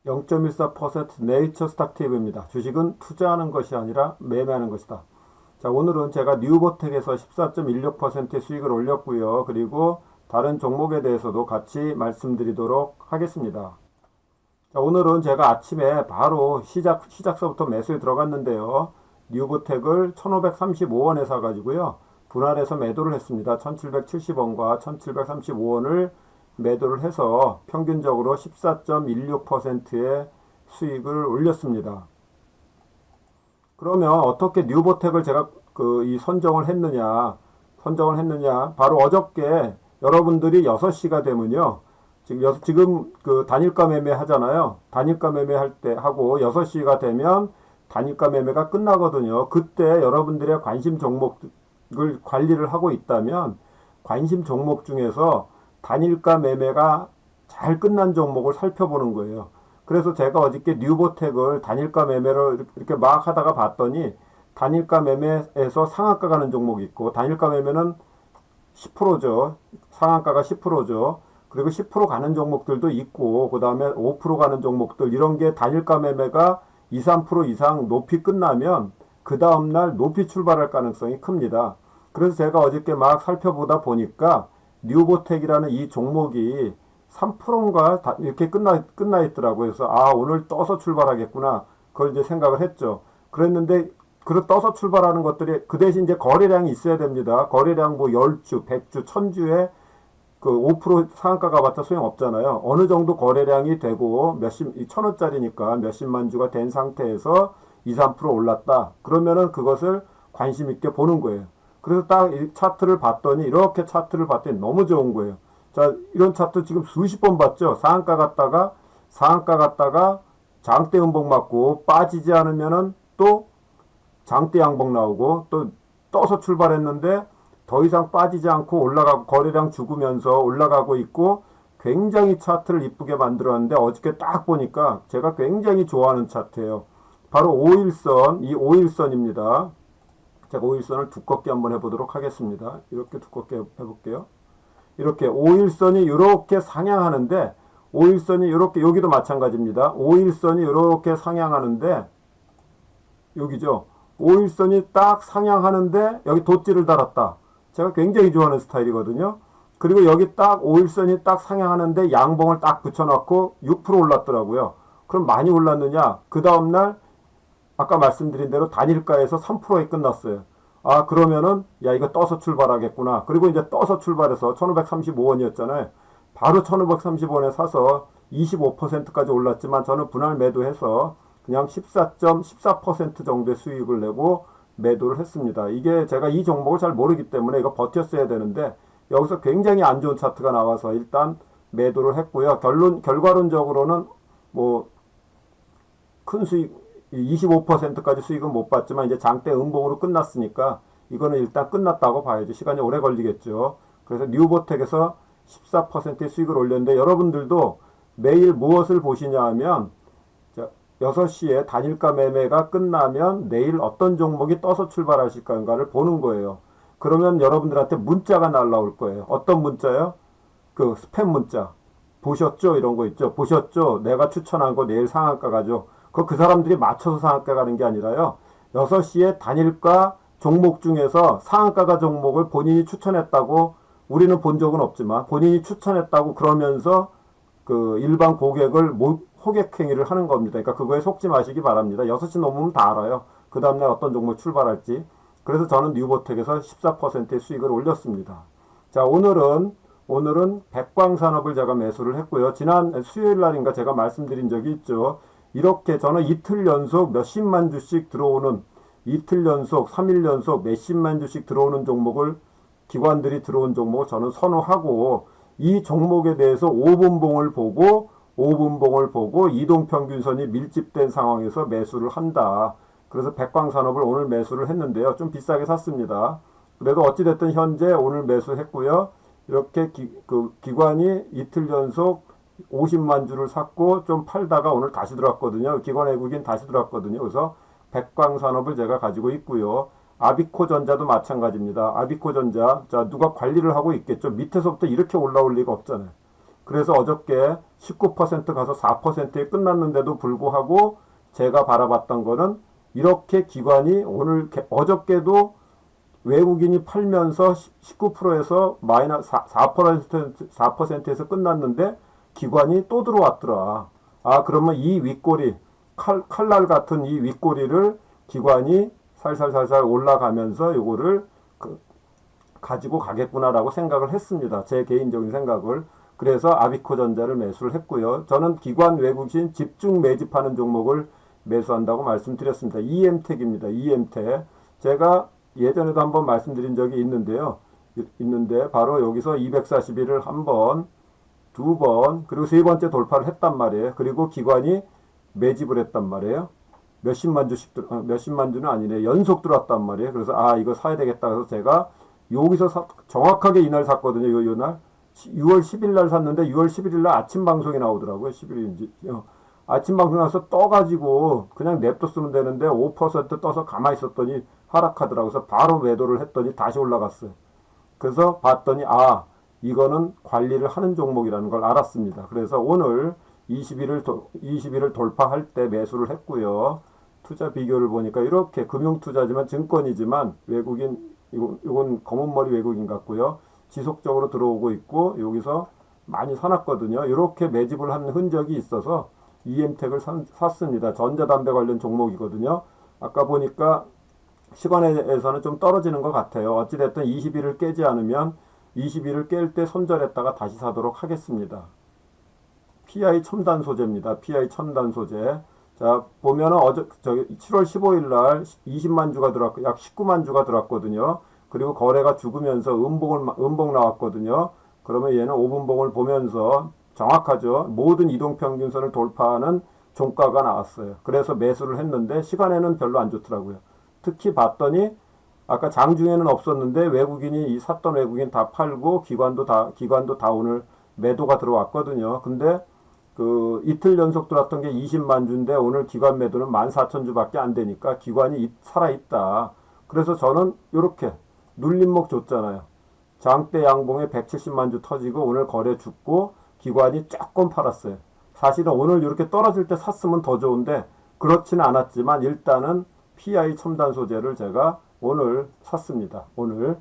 0.14% 네이처 스탁티브입니다. 주식은 투자하는 것이 아니라 매매하는 것이다. 자, 오늘은 제가 뉴보텍에서 14.16%의 수익을 올렸고요. 그리고 다른 종목에 대해서도 같이 말씀드리도록 하겠습니다. 자, 오늘은 제가 아침에 바로 시작서부터 매수에 들어갔는데요. 뉴보텍을 1535원에 사가지고요. 분할해서 매도를 했습니다. 1770원과 1735원을 매도를 해서 평균적으로 14.16%의 수익을 올렸습니다. 그러면 어떻게 뉴보텍을 제가 이 선정을 했느냐? 바로 어저께 여러분들이 6시가 되면요. 지금 그 단일가 매매 하잖아요. 단일가 매매할 때 하고 6시가 되면 단일가 매매가 끝나거든요. 그때 여러분들의 관심 종목을 관리를 하고 있다면 관심 종목 중에서 단일가 매매가 잘 끝난 종목을 살펴보는 거예요. 그래서 제가 어저께 뉴보텍을 단일가 매매로 이렇게 막 하다가 봤더니 단일가 매매에서 상한가 가는 종목이 있고, 단일가 매매는 10%죠. 상한가가 10%죠. 그리고 10% 가는 종목들도 있고, 그 다음에 5% 가는 종목들, 이런 게 단일가 매매가 2, 3% 이상 높이 끝나면 그 다음날 높이 출발할 가능성이 큽니다. 그래서 제가 어저께 막 살펴보다 보니까 뉴보텍이라는 이 종목이 3%인가 이렇게 끝나 있더라고요. 그래서 오늘 떠서 출발하겠구나. 그걸 이제 생각을 했죠. 그랬는데 떠서 출발하는 것들이 그 대신 이제 거래량이 있어야 됩니다. 거래량 뭐 10주, 100주, 1000주에 그 5% 상한가 가봤자 소용없잖아요. 어느 정도 거래량이 되고 1000원짜리니까 몇십만 주가 된 상태에서 2, 3% 올랐다. 그러면은 그것을 관심 있게 보는 거예요. 그래서 딱 이 차트를 봤더니, 이렇게 차트를 봤더니 너무 좋은 거예요. 자, 이런 차트 지금 수십 번 봤죠. 상한가 갔다가 장대 음봉 맞고 빠지지 않으면은 또 장대 양봉 나오고, 또 떠서 출발했는데 더 이상 빠지지 않고 올라가고, 거래량 죽으면서 올라가고 있고, 굉장히 차트를 이쁘게 만들었는데 어저께 딱 보니까 제가 굉장히 좋아하는 차트예요. 바로 5일선, 이 5일선입니다. 제가 5일선을 두껍게 한번 해보도록 하겠습니다. 이렇게 두껍게 해볼게요. 이렇게 5일선이 이렇게 상향하는데, 5일선이 이렇게, 여기도 마찬가지입니다. 5일선이 이렇게 상향하는데, 여기죠. 5일선이 딱 상향하는데 여기 덧지를 달았다. 제가 굉장히 좋아하는 스타일이거든요. 그리고 여기 딱 5일선이 딱 상향하는데 양봉을 딱 붙여놓고 6% 올랐더라고요. 그럼 많이 올랐느냐? 그 다음날 아까 말씀드린 대로 단일가에서 3%에 끝났어요. 그러면은 이거 떠서 출발하겠구나. 그리고 이제 떠서 출발해서 1535원이었잖아요. 바로 1535원에 사서 25%까지 올랐지만 저는 분할 매도해서 그냥 14% 정도의 수익을 내고 매도를 했습니다. 이게 제가 이 종목을 잘 모르기 때문에 이거 버텼어야 되는데, 여기서 굉장히 안 좋은 차트가 나와서 일단 매도를 했고요. 결과론적으로는 뭐 큰 수익, 25%까지 수익은 못 봤지만 이제 장대 음봉으로 끝났으니까 이거는 일단 끝났다고 봐야죠. 시간이 오래 걸리겠죠. 그래서 뉴보텍에서 14%의 수익을 올렸는데, 여러분들도 매일 무엇을 보시냐 하면 6시에 단일가 매매가 끝나면 내일 어떤 종목이 떠서 출발하실 건가를 보는 거예요. 그러면 여러분들한테 문자가 날라올 거예요. 어떤 문자요? 그 스팸 문자. 보셨죠? 이런 거 있죠. 보셨죠? 내가 추천한 거 내일 상한가 가죠. 그 사람들이 맞춰서 상한가 가는 게 아니라요. 6시에 단일가 종목 중에서 상한가가 종목을 본인이 추천했다고, 우리는 본 적은 없지만 본인이 추천했다고 그러면서 그 일반 고객을 호객행위를 하는 겁니다. 그러니까 그거에 속지 마시기 바랍니다. 6시 넘으면 다 알아요. 그 다음날 어떤 종목 출발할지. 그래서 저는 뉴보텍에서 14%의 수익을 올렸습니다. 자, 오늘은 백광산업을 제가 매수를 했고요. 지난 수요일 날인가 제가 말씀드린 적이 있죠. 이렇게 저는 이틀 연속 몇십만 주씩 들어오는, 이틀 연속, 3일 연속 몇십만 주씩 들어오는 종목을, 기관들이 들어온 종목을 저는 선호하고, 이 종목에 대해서 5분봉을 보고 이동평균선이 밀집된 상황에서 매수를 한다. 그래서 백광산업을 오늘 매수를 했는데요. 좀 비싸게 샀습니다. 그래도 어찌됐든 현재 오늘 매수했고요. 이렇게 기관이 이틀 연속 50만 주를 샀고 좀 팔다가 오늘 다시 들어왔거든요. 기관 외국인 다시 들어왔거든요. 그래서 백광산업을 제가 가지고 있고요. 아비코전자도 마찬가지입니다. 아비코전자, 자, 누가 관리를 하고 있겠죠. 밑에서부터 이렇게 올라올 리가 없잖아요. 그래서 어저께 19% 가서 4%에 끝났는데도 불구하고 제가 바라봤던 거는 이렇게 기관이 오늘 어저께도 외국인이 팔면서 19%에서 마이너스 4%에서 끝났는데 기관이 또 들어왔더라. 아, 그러면 이 윗꼬리, 칼날 같은 이 윗꼬리를 기관이 살살살살 올라가면서 요거를 가지고 가겠구나라고 생각을 했습니다. 제 개인적인 생각을. 그래서 아비코전자를 매수를 했고요. 저는 기관 외국인 집중 매집하는 종목을 매수한다고 말씀드렸습니다. EM택입니다. EM택. 제가 예전에도 한번 말씀드린 적이 있는데요. 있는데 바로 여기서 241을 한 번, 두 번, 그리고 세 번째 돌파를 했단 말이에요. 그리고 기관이 매집을 했단 말이에요. 몇십만 주씩, 몇십만 주는 아니네. 연속 들어왔단 말이에요. 그래서 아, 이거 사야 되겠다. 그래서 제가 여기서 정확하게 이날 샀거든요. 요 날. 6월 10일 날 샀는데 6월 11일 날 아침 방송이 나오더라고요. 11일인지. 아침 방송 나서 떠가지고 그냥 냅뒀으면 되는데 5% 떠서 가만히 있었더니 하락하더라고요. 그래서 바로 매도를 했더니 다시 올라갔어요. 그래서 봤더니 아, 이거는 관리를 하는 종목이라는 걸 알았습니다. 그래서 오늘 20일을 돌파할 때 매수를 했고요. 투자 비교를 보니까 이렇게 금융투자지만 증권이지만 외국인, 이건 검은머리 외국인 같고요. 지속적으로 들어오고 있고 여기서 많이 사놨거든요. 이렇게 매집을 한 흔적이 있어서 EM택을 샀습니다. 전자담배 관련 종목이거든요. 아까 보니까 시간에서는 좀 떨어지는 것 같아요. 어찌됐든 20일을 깨지 않으면 20일을 깰 때 손절했다가 다시 사도록 하겠습니다. PI 첨단 소재입니다. PI 첨단 소재. 자, 보면은 7월 15일 날 20만 주가 들어왔고, 약 19만 주가 들어왔거든요. 그리고 거래가 죽으면서 음봉 나왔거든요. 그러면 얘는 5분봉을 보면서 정확하죠. 모든 이동평균선을 돌파하는 종가가 나왔어요. 그래서 매수를 했는데 시간에는 별로 안 좋더라고요. 특히 봤더니 아까 장중에는 없었는데 외국인이 샀던 외국인 다 팔고 기관도 다 오늘 매도가 들어왔거든요. 근데 그 이틀 연속 들어왔던 게 20만 주인데 오늘 기관 매도는 14,000주밖에 안 되니까 기관이 살아있다. 그래서 저는 이렇게 눌림목 줬잖아요. 장대 양봉에 170만 주 터지고 오늘 거래 죽고 기관이 조금 팔았어요. 사실은 오늘 이렇게 떨어질 때 샀으면 더 좋은데 그렇지는 않았지만 일단은 PI 첨단 소재를 제가 오늘 샀습니다. 오늘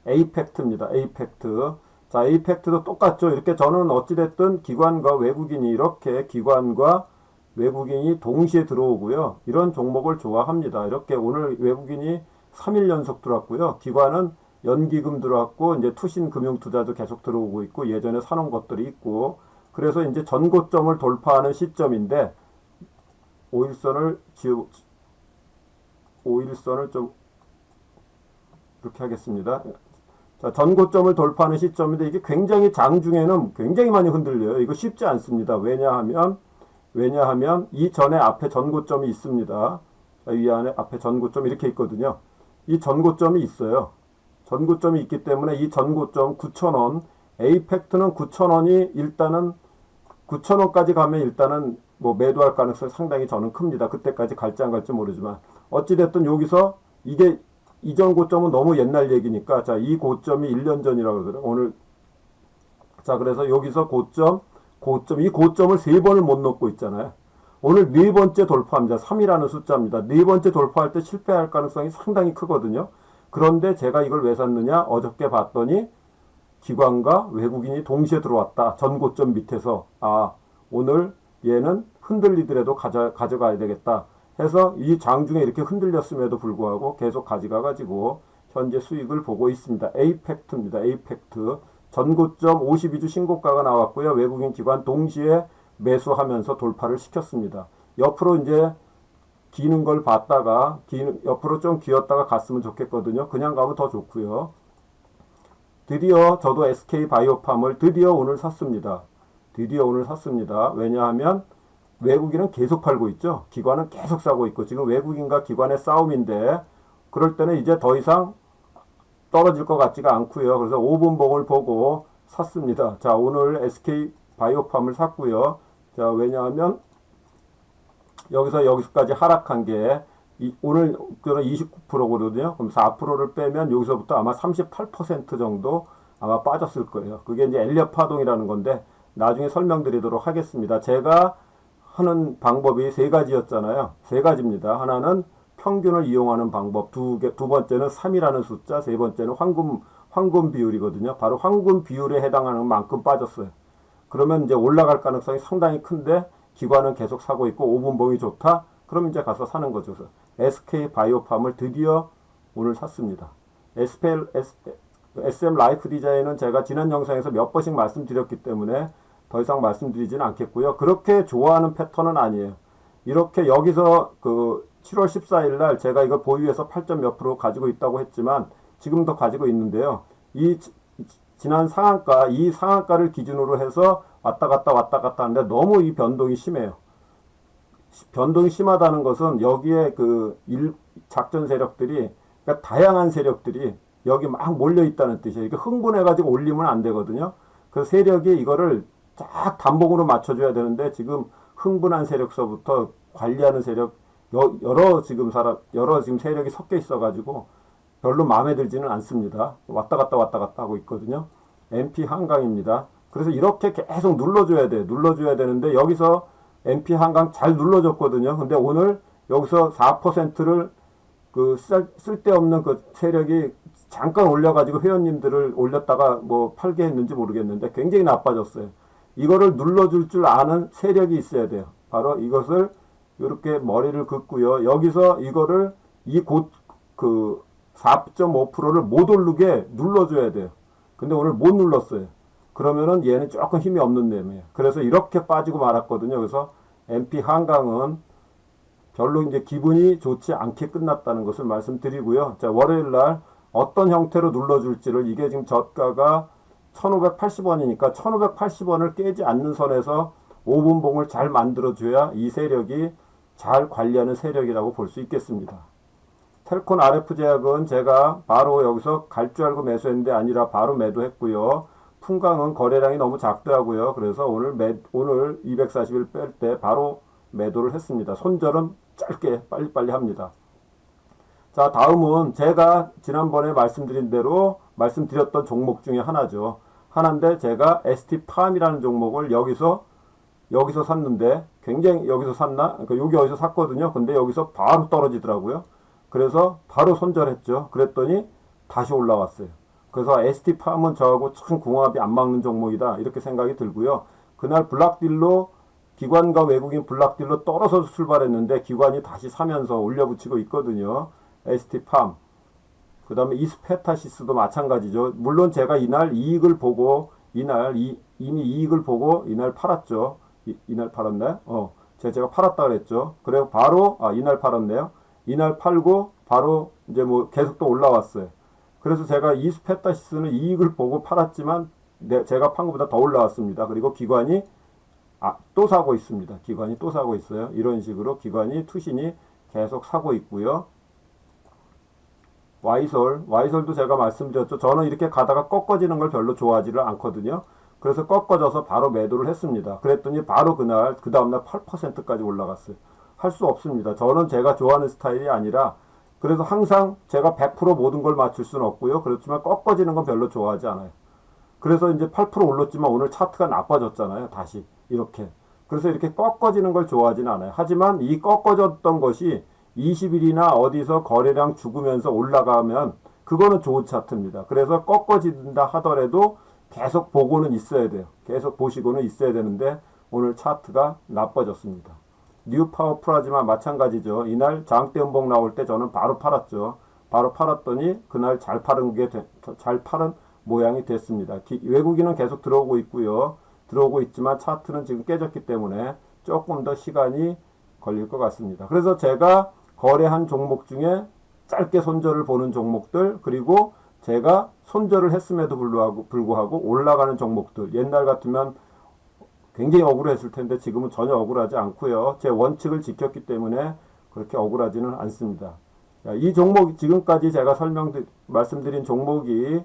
에이펙트입니다. 에이펙트. 자, 에이펙트도 똑같죠. 이렇게 저는 어찌됐든 기관과 외국인이 이렇게 기관과 외국인이 동시에 들어오고요. 이런 종목을 좋아합니다. 이렇게 오늘 외국인이 3일 연속 들어왔고요. 기관은 연기금 들어왔고 이제 투신금융투자도 계속 들어오고 있고 예전에 사놓은 것들이 있고 그래서 이제 전고점을 돌파하는 시점인데 5일선을 좀 이렇게 하겠습니다. 자, 전고점을 돌파하는 시점인데 이게 굉장히 장중에는 굉장히 많이 흔들려요. 이거 쉽지 않습니다. 왜냐하면 이 전에 앞에 전고점이 있습니다. 자, 이 안에 앞에 전고점 이렇게 있거든요. 이 전고점이 있어요. 전고점이 있기 때문에 이 전고점 9,000원, 에이펙트는 9,000원이 일단은 9,000원까지 가면 일단은 뭐 매도할 가능성이 상당히 저는 큽니다. 그때까지 갈지 안 갈지 모르지만 어찌됐든 여기서 이게 이전 고점은 너무 옛날 얘기니까 자, 이 고점이 1년 전이라고 그러더라고요. 오늘 자, 그래서 여기서 이 고점을 세 번을 못 넘고 있잖아요. 오늘 네 번째 돌파합니다. 3이라는 숫자입니다. 네 번째 돌파할 때 실패할 가능성이 상당히 크거든요. 그런데 제가 이걸 왜 샀느냐? 어저께 봤더니 기관과 외국인이 동시에 들어왔다. 전고점 밑에서 아, 오늘 얘는 흔들리더라도 가져가야 되겠다 해서 이 장중에 이렇게 흔들렸음에도 불구하고 계속 가져가가지고 현재 수익을 보고 있습니다. 에이펙트입니다. 에이펙트. 전고점 52주 신고가가 나왔고요. 외국인 기관 동시에 매수하면서 돌파를 시켰습니다. 옆으로 이제 기는 걸 봤다가 옆으로 좀 기었다가 갔으면 좋겠거든요. 그냥 가면 더 좋고요. 드디어 저도 SK바이오팜을 드디어 오늘 샀습니다. 왜냐하면 외국인은 계속 팔고 있죠. 기관은 계속 사고 있고 지금 외국인과 기관의 싸움인데 그럴 때는 이제 더 이상 떨어질 것 같지가 않고요. 그래서 5분봉을 보고 샀습니다. 자, 오늘 SK바이오팜을 샀고요. 자, 왜냐하면 여기서까지 하락한 게 오늘 29%거든요. 그럼 4%를 빼면 여기서부터 아마 38% 정도 아마 빠졌을 거예요. 그게 이제 엘리엇 파동이라는 건데 나중에 설명드리도록 하겠습니다. 제가 하는 방법이 세 가지였잖아요. 세 가지입니다. 하나는 평균을 이용하는 방법, 두 번째는 3이라는 숫자, 세 번째는 황금 비율이거든요. 바로 황금 비율에 해당하는 만큼 빠졌어요. 그러면 이제 올라갈 가능성이 상당히 큰데 기관은 계속 사고 있고 5분봉이 좋다? 그럼 이제 가서 사는 거죠. 그래서 SK 바이오팜을 드디어 오늘 샀습니다. SM 라이프 디자인은 제가 지난 영상에서 몇 번씩 말씀드렸기 때문에 더 이상 말씀드리지는 않겠고요. 그렇게 좋아하는 패턴은 아니에요. 이렇게 여기서 그 7월 14일 날 제가 이걸 보유해서 8점 몇 프로 가지고 있다고 했지만 지금도 가지고 있는데요. 지난 상한가, 이 상한가를 기준으로 해서 왔다 갔다 하는데 너무 이 변동이 심해요. 변동이 심하다는 것은 여기에 작전 세력들이, 그러니까 다양한 세력들이 여기 막 몰려 있다는 뜻이에요. 이게 흥분해가지고 올리면 안 되거든요. 그 세력이 이거를 쫙 단봉으로 맞춰줘야 되는데 지금 흥분한 세력서부터 관리하는 세력, 여러 지금 세력이 섞여 있어가지고 별로 마음에 들지는 않습니다. 왔다 갔다 하고 있거든요. MP 한강입니다. 그래서 이렇게 계속 눌러줘야 돼요. 눌러줘야 되는데 여기서 MP 한강 잘 눌러줬거든요. 근데 오늘 여기서 4%를 쓸데없는 그 세력이 잠깐 올려가지고 회원님들을 올렸다가 뭐 팔게 했는지 모르겠는데 굉장히 나빠졌어요. 이거를 눌러줄 줄 아는 세력이 있어야 돼요. 바로 이것을 이렇게 머리를 긋고요. 여기서 이거를 4.5%를 못 오르게 눌러줘야 돼요. 근데 오늘 못 눌렀어요. 그러면은 얘는 조금 힘이 없는 셈이에요. 그래서 이렇게 빠지고 말았거든요. 그래서 MP 한강은 별로 이제 기분이 좋지 않게 끝났다는 것을 말씀드리고요. 자, 월요일 날 어떤 형태로 눌러줄지를, 이게 지금 저가가 1580원이니까 1580원을 깨지 않는 선에서 5분봉을 잘 만들어줘야 이 세력이 잘 관리하는 세력이라고 볼 수 있겠습니다. 텔콘 RF제약은 제가 바로 여기서 갈 줄 알고 매수했는데 아니라 바로 매도했고요. 풍강은 거래량이 너무 작더라고요. 그래서 오늘 241 뺄 때 바로 매도를 했습니다. 손절은 짧게 빨리빨리 합니다. 자, 다음은 제가 지난번에 말씀드렸던 종목 중에 하나죠. 하나인데 제가 ST팜이라는 종목을 여기서 샀는데, 굉장히 여기서 샀나? 그러니까 여기 어디서 샀거든요. 근데 여기서 바로 떨어지더라고요. 그래서 바로 손절했죠. 그랬더니 다시 올라왔어요. 그래서 ST팜은 저하고 참 궁합이 안 맞는 종목이다, 이렇게 생각이 들고요. 그날 블락딜로, 기관과 외국인 블락딜로 떨어져서 출발했는데 기관이 다시 사면서 올려붙이고 있거든요. ST팜. 그 다음에 이스페타시스도 마찬가지죠. 물론 제가 이날 이익을 보고, 이미 이익을 보고 이날 팔았죠. 이날 팔았네? 제가 팔았다 그랬죠. 그래서 바로, 이날 팔았네요. 이날 팔고 바로 이제 뭐 계속 또 올라왔어요. 그래서 제가 이스페타시스는 이익을 보고 팔았지만 제가 판 것보다 더 올라왔습니다. 그리고 기관이 또 사고 있습니다. 기관이 또 사고 있어요. 이런 식으로 기관이, 투신이 계속 사고 있고요. 와이솔도 제가 말씀드렸죠. 저는 이렇게 가다가 꺾어지는 걸 별로 좋아하지를 않거든요. 그래서 꺾어져서 바로 매도를 했습니다. 그랬더니 바로 그 다음날 8%까지 올라갔어요. 할 수 없습니다. 저는 제가 좋아하는 스타일이 아니라, 그래서 항상 제가 100% 모든 걸 맞출 수는 없고요. 그렇지만 꺾어지는 건 별로 좋아하지 않아요. 그래서 이제 8% 올랐지만 오늘 차트가 나빠졌잖아요. 다시 이렇게. 그래서 이렇게 꺾어지는 걸 좋아하지는 않아요. 하지만 이 꺾어졌던 것이 20일이나 어디서 거래량 죽으면서 올라가면 그거는 좋은 차트입니다. 그래서 꺾어진다 하더라도 계속 보고는 있어야 돼요. 계속 보시고는 있어야 되는데 오늘 차트가 나빠졌습니다. 뉴파워 플라즈마 마찬가지죠. 이날 장대 음봉 나올 때 저는 바로 팔았죠. 바로 팔았더니 그날 잘 파는 모양이 됐습니다. 외국인은 계속 들어오고 있고요. 들어오고 있지만 차트는 지금 깨졌기 때문에 조금 더 시간이 걸릴 것 같습니다. 그래서 제가 거래한 종목 중에 짧게 손절을 보는 종목들, 그리고 제가 손절을 했음에도 불구하고 올라가는 종목들, 옛날 같으면 굉장히 억울했을 텐데 지금은 전혀 억울하지 않고요. 제 원칙을 지켰기 때문에 그렇게 억울하지는 않습니다. 이 종목, 지금까지 제가 말씀드린 종목이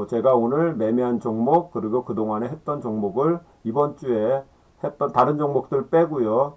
제가 오늘 매매한 종목, 그리고 그동안에 했던 종목을 이번 주에 했던 다른 종목들 빼고요.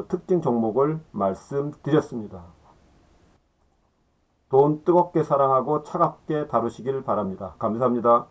특징 종목을 말씀드렸습니다. 돈 뜨겁게 사랑하고 차갑게 다루시길 바랍니다. 감사합니다.